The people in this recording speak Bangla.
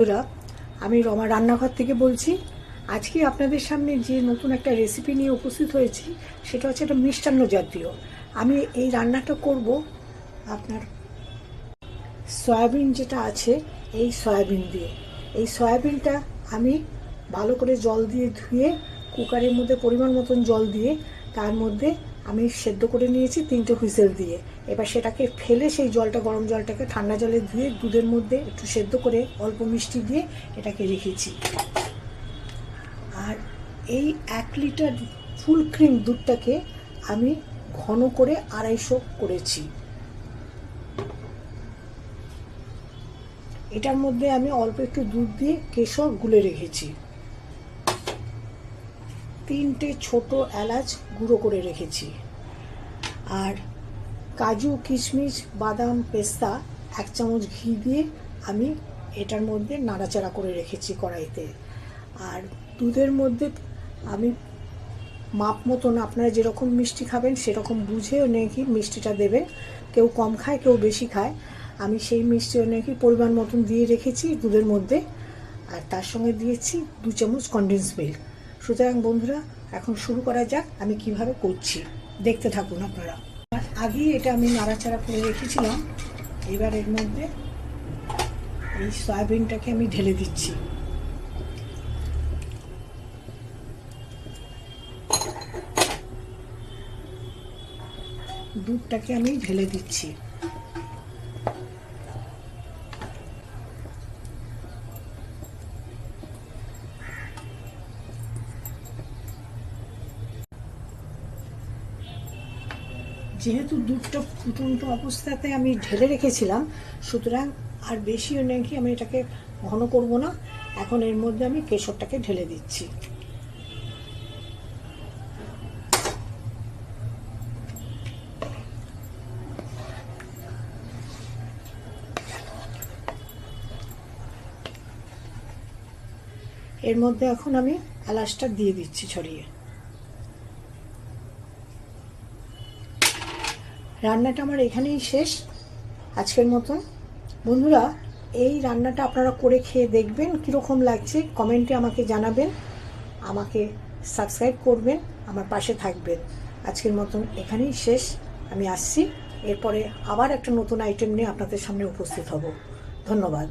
বন্ধুরা, আমি রমা রান্নাঘর থেকে বলছি। আজকে আপনাদের সামনে যে নতুন একটা রেসিপি নিয়ে উপস্থিত হয়েছি সেটা হচ্ছে একটা মিষ্টান্ন জাতীয়। আমি এই রান্নাটা করব আপনার সয়াবিন যেটা আছে এই সয়াবিন দিয়ে। এই সয়াবিনটা আমি ভালো করে জল দিয়ে ধুয়ে কুকারের মধ্যে পরিমাণ মতন জল দিয়ে তার মধ্যে আমি সেদ্ধ করে নিয়েছি 3টে হুইসেল দিয়ে। এবার সেটাকে ফেলে সেই জলটা, গরম জলটাকে ঠান্ডা জলে ধুয়ে দুধের মধ্যে একটু সেদ্ধ করে অল্প মিষ্টি দিয়ে এটাকে রেখেছি। আর এই 1 লিটার ফুল ক্রিম দুধটাকে আমি ঘন করে 250 করেছি। এটার মধ্যে আমি অল্প একটু দুধ দিয়ে কেশর গুলে রেখেছি। 3টে ছোট এলাচ গুঁড়ো করে রেখেছি। আর কাজু, কিশমিশ, বাদাম, পেস্তা 1 চামচ ঘি দিয়ে আমি এটার মধ্যে নাড়াচাড়া করে রেখেছি কড়াইতে। আর দুধের মধ্যে আমি মাপ মতন আপনারা যেরকম মিষ্টি খাবেন সেরকম বুঝে নাকি মিষ্টিটা দেবেন। কেউ কম খায়, কেউ বেশি খায়। আমি সেই মিষ্টি নাকি পরিমাণ মতন দিয়ে রেখেছি দুধের মধ্যে। আর তার সঙ্গে দিয়েছি 2 চামচ কনডেন্স মিল্ক। সুতরাং বন্ধুরা, এখন শুরু করা যাক আমি কিভাবে করছি, দেখতে থাকুন আপনারা। আগেই এটা আমি নাড়াচাড়া করে রেখেছিলাম। এবার এর মধ্যে এই সয়াবিনটাকে আমি ঢেলে দিচ্ছি। দুধটাকে আমি ঢেলে দিচ্ছি। যেহেতু দুধটা ফুটন্ত অবস্থাতে আমি ঢেলে রেখেছিলাম, সুতরাং আর বেশিও নাকি আমি এটাকে ঘন করব না। এখন এর মধ্যে আমি কেশরটাকে ঢেলে দিচ্ছি। এর মধ্যে এখন আমি এলাচটা দিয়ে দিচ্ছি ছড়িয়ে। রান্নাটা আমার এখানেই শেষ আজকের মতন। বন্ধুরা, এই রান্নাটা আপনারা করে খেয়ে দেখবেন কীরকম লাগছে, কমেন্টে আমাকে জানাবেন। আমাকে সাবস্ক্রাইব করবেন, আমার পাশে থাকবেন। আজকের মতন এখানেই শেষ। আমি আসছি, এরপরে আবার একটা নতুন আইটেম নিয়ে আপনাদের সামনে উপস্থিত হব। ধন্যবাদ।